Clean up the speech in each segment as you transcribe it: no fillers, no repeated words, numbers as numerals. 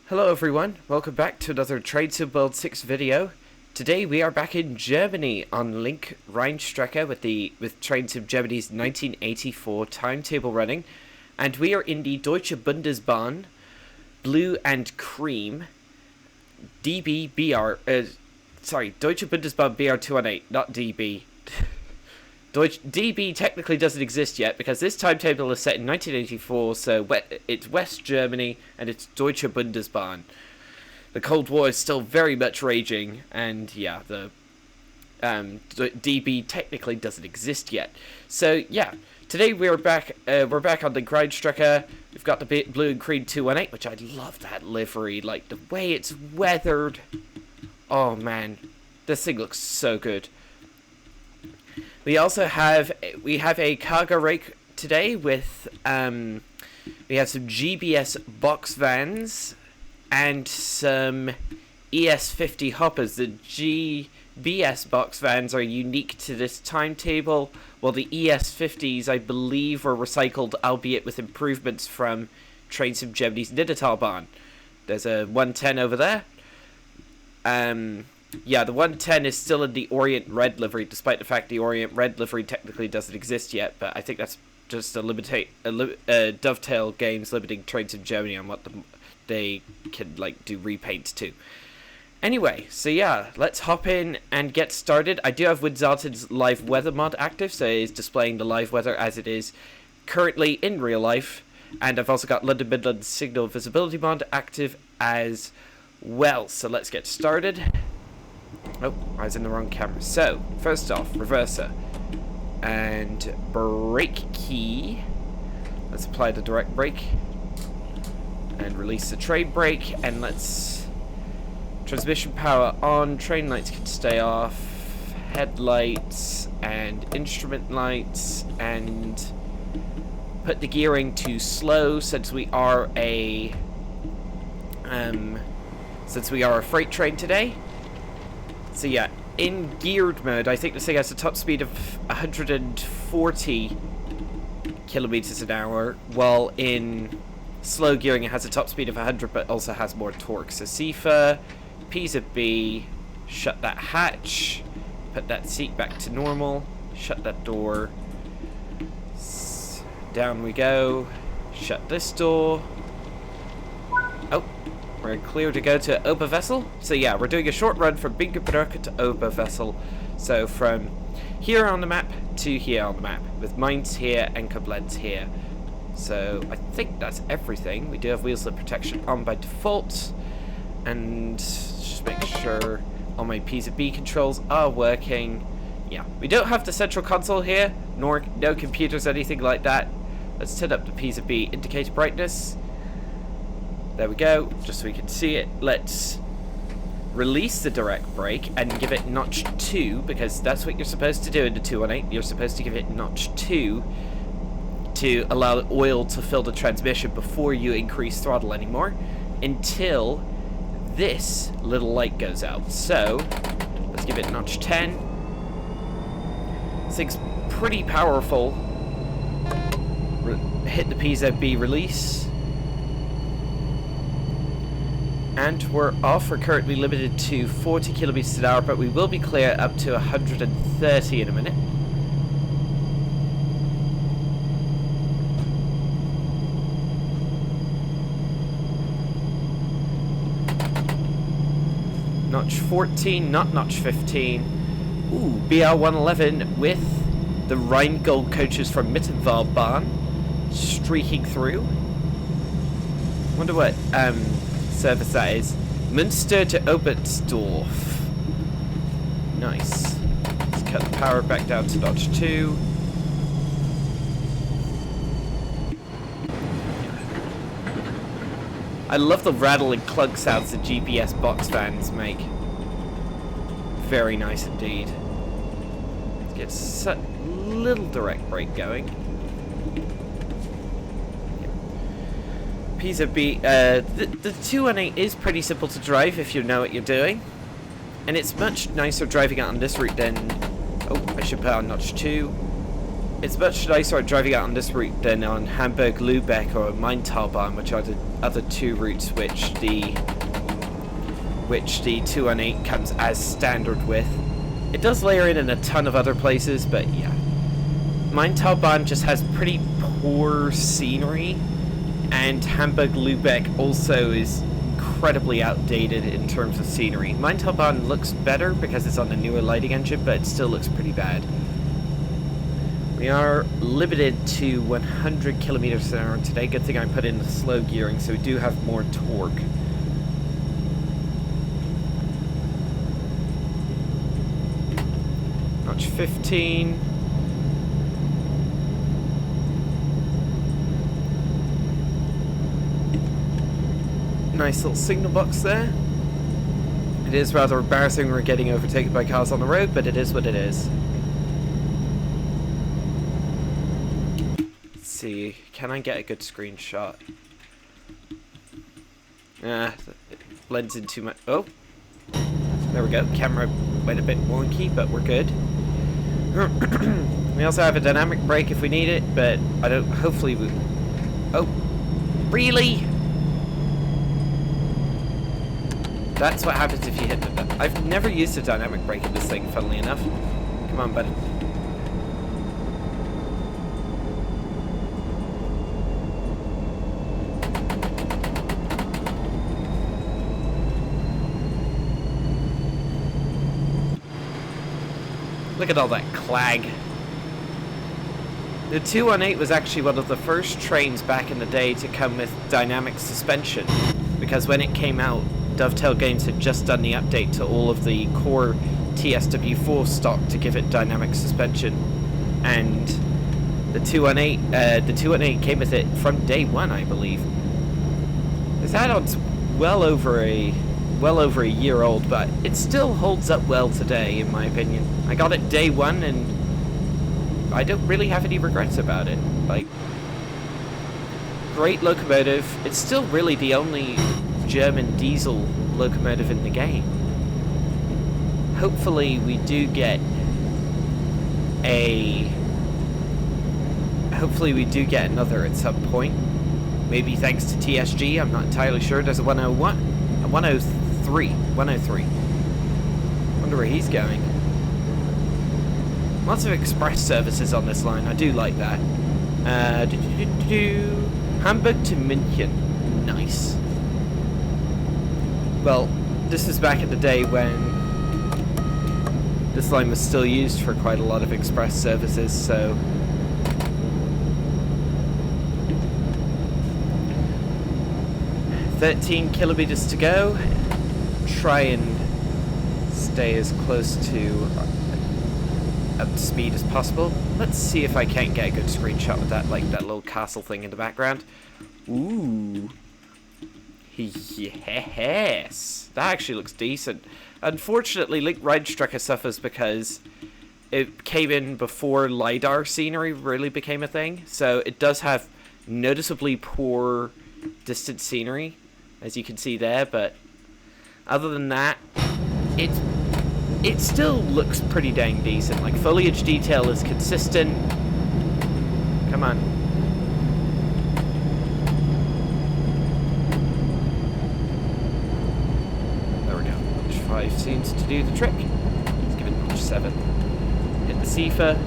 Hello everyone, welcome back to another TSW6 video. Today we are back in Germany on Linke Rheinstrecke with TSW Germany's 1984 timetable running, and we are in the Deutsche Bundesbahn Blue and Cream Deutsche Bundesbahn BR218, not DB. DB technically doesn't exist yet because this timetable is set in 1984, so it's West Germany and it's Deutsche Bundesbahn. The Cold War is still very much raging, and yeah, the DB technically doesn't exist yet. So yeah, today we're back on the Rheinstrecke. We've got the blue and cream 218, which I love that livery, like the way it's weathered. Oh man, this thing looks so good. We also have a cargo rake today with we have some GBS box vans and some ES50 hoppers. The GBS box vans are unique to this timetable, while the ES50s I believe were recycled, albeit with improvements from TSW Germany's Niedertalbahn. There's a 110 over there. Yeah, the 110 is still in the Orient Red livery, despite the fact the Orient Red livery technically doesn't exist yet, but I think that's just a dovetail games limiting TSW Germany on what they can do repaints to. Anyway, so yeah, let's hop in and get started. I do have Winzarten's live weather mod active, so it is displaying the live weather as it is currently in real life, and I've also got London Midlands signal visibility mod active as well. So let's get started. Oh, I was in the wrong camera. So, first off, reverser and brake key. Let's apply the direct brake and release the train brake, and let's transmission power on, train lights can stay off, headlights and instrument lights, and put the gearing to slow since we are a freight train today. So yeah, in geared mode, I think this thing has a top speed of 140 kilometers an hour, while in slow gearing it has a top speed of 100 but also has more torque. So CIFA, P's of B, shut that hatch, put that seat back to normal, shut that door, down we go, shut this door. Oh, we're clear to go to Oberwessel. So yeah, we're doing a short run from Binkenbrücke to Oberwessel. So from here on the map to here on the map, with Mainz here and Koblenz here. So I think that's everything. We do have wheel slip protection on by default, and just make sure all my P's and B controls are working. Yeah, we don't have the central console here, nor no computers, anything like that. Let's turn up the P's and B indicator brightness. There we go, just so we can see it. Let's release the direct brake and give it notch 2, because that's what you're supposed to do in the 218. You're supposed to give it notch 2 to allow the oil to fill the transmission before you increase throttle anymore, until this little light goes out. So let's give it notch 10. This thing's pretty powerful. Hit the PZB release. And we're off. We're currently limited to 40 kilometers an hour, but we will be clear up to 130 in a minute. Notch 14, not notch 15. Ooh, BR111 with the Rhine Gold coaches from Mittenwaldbahn streaking through. Wonder what service that is. Münster to Oberstdorf. Nice. Let's cut the power back down to notch 2. I love the rattle and clunk sounds the GPS box vans make. Very nice indeed. Let's get a little direct brake going. Piece of B. The 218 is pretty simple to drive if you know what you're doing, and it's much nicer driving it on this route than. Oh, I should put on notch 2. it's much nicer driving out on this route than on Hamburg-Lübeck or Main-Talbahn, which are the other two routes which the 218 comes as standard with. It does layer in a ton of other places, but yeah. Main-Talbahn just has pretty poor scenery, and Hamburg-Lübeck also is incredibly outdated in terms of scenery. Main-Talbahn looks better because it's on the newer lighting engine, but it still looks pretty bad. We are limited to 100 kilometers an hour today. Good thing I put in the slow gearing, so we do have more torque. Notch 15. Nice little signal box there. It is rather embarrassing we're getting overtaken by cars on the road, but it is what it is. Let's see, can I get a good screenshot? It blends in too much. Oh, there we go. Camera went a bit wonky, but we're good. We also have a dynamic brake if we need it, but I don't. Hopefully we. Oh, really? That's what happens if you hit the... I've never used a dynamic brake in this thing, funnily enough. Come on, buddy. Look at all that clag. The 218 was actually one of the first trains back in the day to come with dynamic suspension, because when it came out, Dovetail Games had just done the update to all of the core TSW4 stock to give it dynamic suspension, and the 218 came with it from day one, I believe. This add-on's well over a year old, but it still holds up well today, in my opinion. I got it day one, and I don't really have any regrets about it. Like, great locomotive. It's still really the only German diesel locomotive in the game. Hopefully we do get another at some point. Maybe thanks to TSG, I'm not entirely sure. There's a 101, a 103. Wonder where he's going. Lots of express services on this line, I do like that. Hamburg to München. Nice. Well, this is back in the day when this line was still used for quite a lot of express services, so... "13 kilometers to go." Try and stay as close to up to speed as possible. Let's see if I can't get a good screenshot with that, like that little castle thing in the background. Ooh. Yes, that actually looks decent. Unfortunately, Rheinstrecke suffers because it came in before LiDAR scenery really became a thing, so it does have noticeably poor distant scenery, as you can see there, but other than that, it still looks pretty dang decent. Like, foliage detail is consistent. Come on. Seems to do the trick. Let's give it notch 7. Hit the CIFA.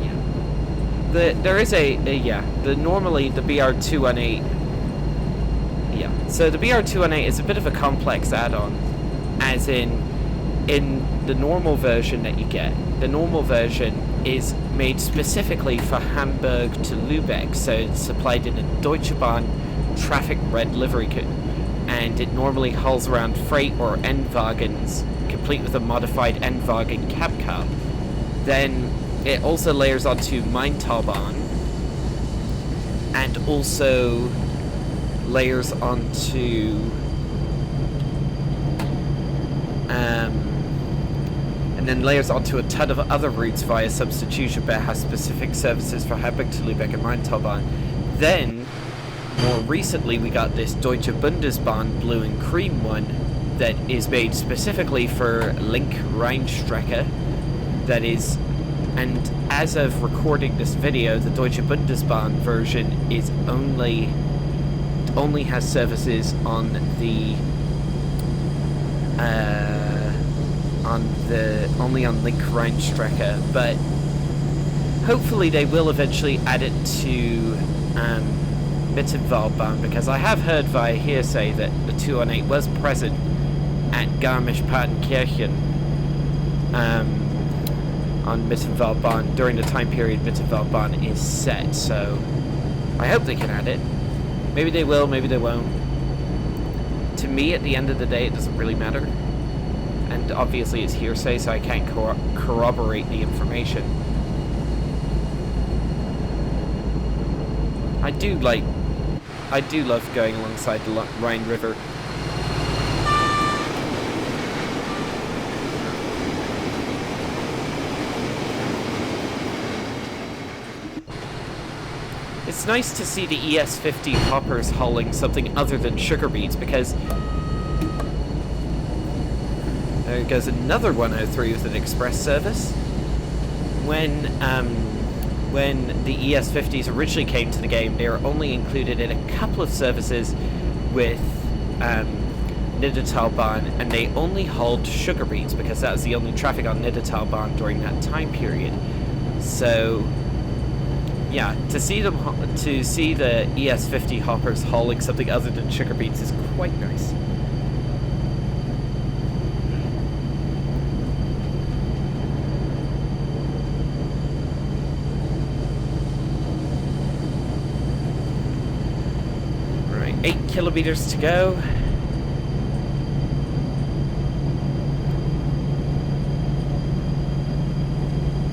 Yeah. There is normally the BR218. Yeah. So the BR218 is a bit of a complex add-on, as in the normal version that you get. The normal version is made specifically for Hamburg to Lübeck, so it's supplied in a Deutsche Bahn traffic red livery kit. And it normally hauls around freight or Endwagons, complete with a modified Endwagen cab car. Then it also layers onto Main-Talbahn, and also layers onto and then layers onto a ton of other routes via substitution, but it has specific services for Hamburg to Lübeck and Main-Talbahn. Then more recently, we got this Deutsche Bundesbahn blue and cream one that is made specifically for Linke Rheinstrecke, that is And as of recording this video, the Deutsche Bundesbahn version is only has services on the only on Linke Rheinstrecke, but hopefully they will eventually add it to Mittenwaldbahn, because I have heard via hearsay that the 218 was present at Garmisch-Partenkirchen on Mittenwaldbahn during the time period Mittenwaldbahn is set, so I hope they can add it. Maybe they will, maybe they won't. To me, at the end of the day, it doesn't really matter. And obviously it's hearsay, so I can't corroborate the information. I do love going alongside the Rhine River. It's nice to see the ES50 hoppers hauling something other than sugar beets, because there goes another 103 with an express service. When the ES50s originally came to the game, they were only included in a couple of services with Niedertalbahn, and they only hauled sugar beets because that was the only traffic on Niedertalbahn during that time period. So yeah, to see the ES50 hoppers hauling something other than sugar beets is quite nice. Right, 8 kilometers to go.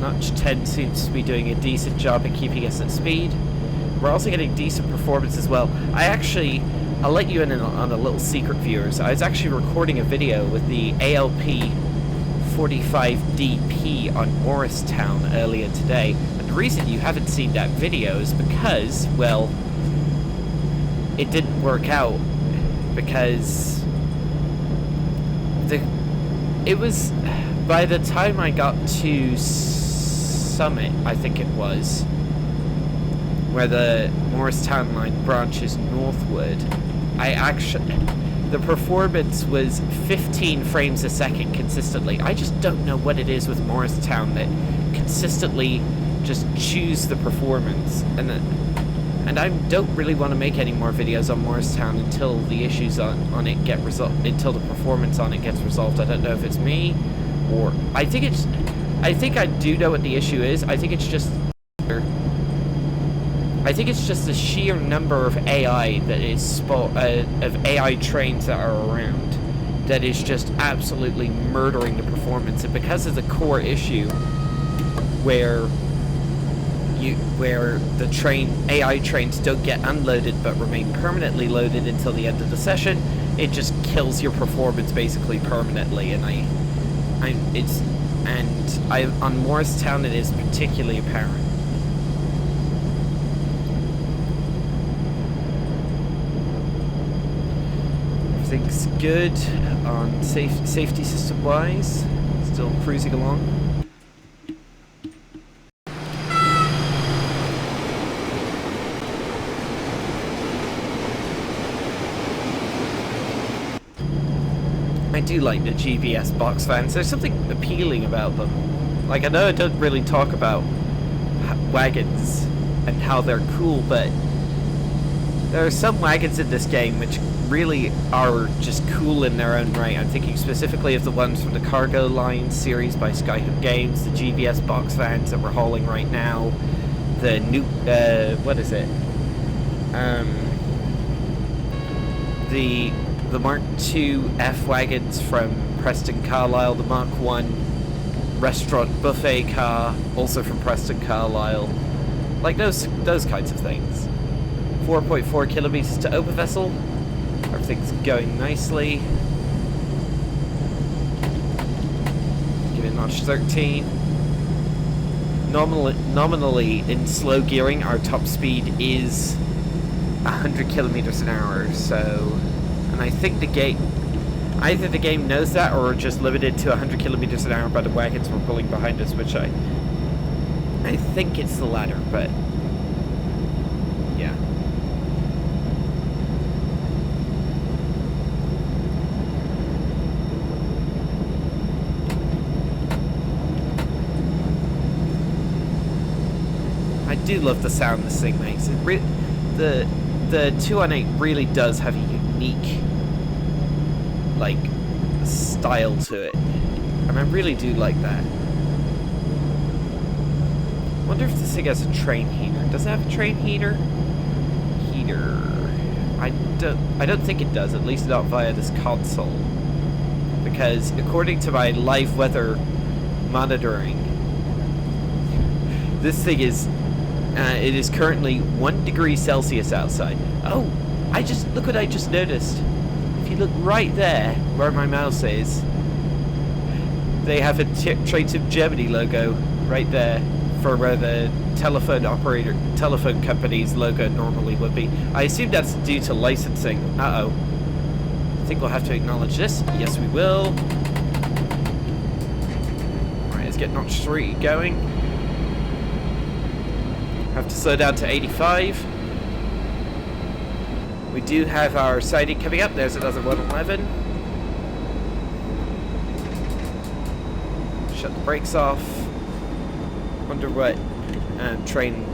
Notch 10 seems to be doing a decent job at keeping us at speed. We're also getting decent performance as well. I'll let you in on a little secret, viewers. I was actually recording a video with the ALP 45DP on Morristown earlier today. And the reason you haven't seen that video is because, well, it didn't work out. Because it was, by the time I got to Summit, I think it was, where the Morristown line branches northward, the performance was 15 frames a second consistently. I just don't know what it is with Morristown that consistently just chews the performance, and I don't really want to make any more videos on Morristown until the issues on it get resolved, until the performance on it gets resolved. I don't know if it's me, or I think I do know what the issue is. I think it's just the sheer number of AI that is of AI trains that are around that is just absolutely murdering the performance. And because of the core issue where the AI trains don't get unloaded but remain permanently loaded until the end of the session, it just kills your performance basically permanently. And on Morristown it is particularly apparent. Everything's good on safety system wise. Still cruising along. I do like the GBS box fans. There's something appealing about them. Like, I know I don't really talk about wagons and how they're cool, but there are some wagons in this game which really are just cool in their own right. I'm thinking specifically of the ones from the Cargo Line series by Skyhook Games, the GBS box vans that we're hauling right now, the new, what is it? The Mark II F wagons from Preston Carlisle, the Mark I restaurant buffet car, also from Preston Carlisle, like those kinds of things. 4.4 kilometers to Oberwessel. Everything's going nicely. Give it notch 13. Nominally in slow gearing, our top speed is 100 kilometers an hour. So, and I think either the game knows that, or we're just limited to 100 kilometers an hour by the wagons we're pulling behind us, which I think it's the latter, but yeah. I do love the sound this thing makes. The 218 really does have a unique, like, style to it, and I really do like that. Wonder if this thing has a train heater. Does it have a train heater? I don't think it does, at least not via this console. Because according to my live weather monitoring, this thing is it is currently 1 degree Celsius outside. Oh, look what I just noticed. If you look right there where my mouse is, they have a Trains of Germany logo right there for where the telephone company's logo normally would be. I assume that's due to licensing. Uh-oh. I think we'll have to acknowledge this. Yes, we will. Alright, let's get notch 3 going. Have to slow down to 85. We do have our siding coming up. There's another 111. Shut the brakes off. Wonder what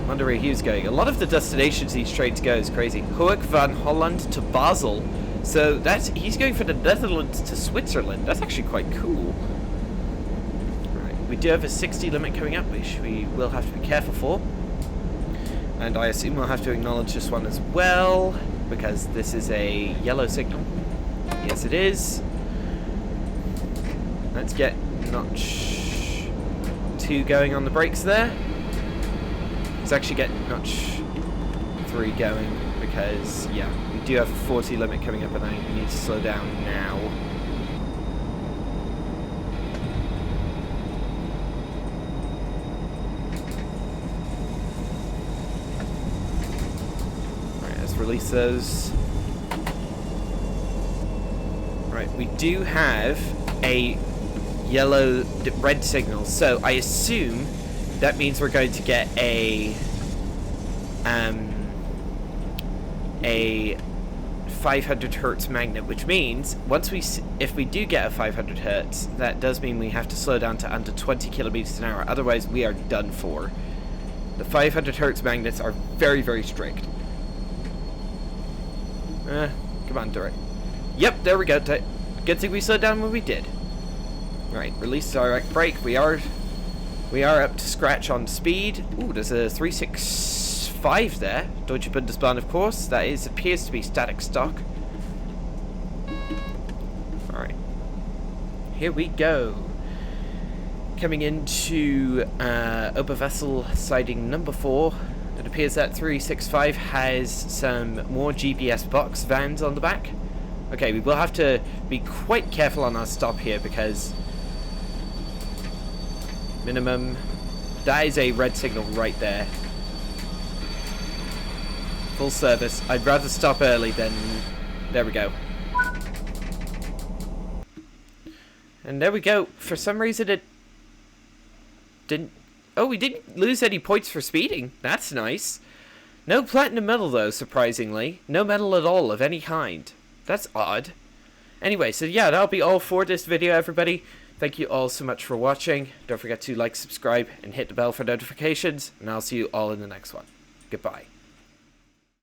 wonder where Hugh's going. A lot of the destinations these trains go is crazy. Hoek van Holland to Basel. So he's going from the Netherlands to Switzerland. That's actually quite cool. Right, we do have a 60 limit coming up, which we will have to be careful for. And I assume we'll have to acknowledge this one as well, because this is a yellow signal. Yes, it is. Let's get notch 2 going on the brakes there. Let's actually get notch 3 going, because, yeah, we do have a 40 limit coming up and I need to slow down now. Alright, let's release those. Right, we do have a red signal, so I assume that means we're going to get a 500 hertz magnet, which means if we do get a 500 hertz, that does mean we have to slow down to under 20 kilometers an hour. Otherwise, we are done for. The 500 hertz magnets are very, very strict. Come on, direct. Yep, there we go. Good thing we slowed down when we did. Right, release direct brake. We are up to scratch on speed. Ooh, there's a 365 there. Deutsche Bundesbahn, of course. That appears to be static stock. Alright. Here we go. Coming into Oberwessel siding number 4. It appears that 365 has some more GPS box vans on the back. Okay, we will have to be quite careful on our stop here because minimum, that is a red signal right there. Full service. I'd rather stop early than... There we go. And there we go. For some reason it didn't... Oh, we didn't lose any points for speeding. That's nice. No platinum medal though, surprisingly. No medal at all of any kind. That's odd. Anyway, so yeah, that'll be all for this video, everybody. Thank you all so much for watching. Don't forget to like, subscribe, and hit the bell for notifications. And I'll see you all in the next one. Goodbye.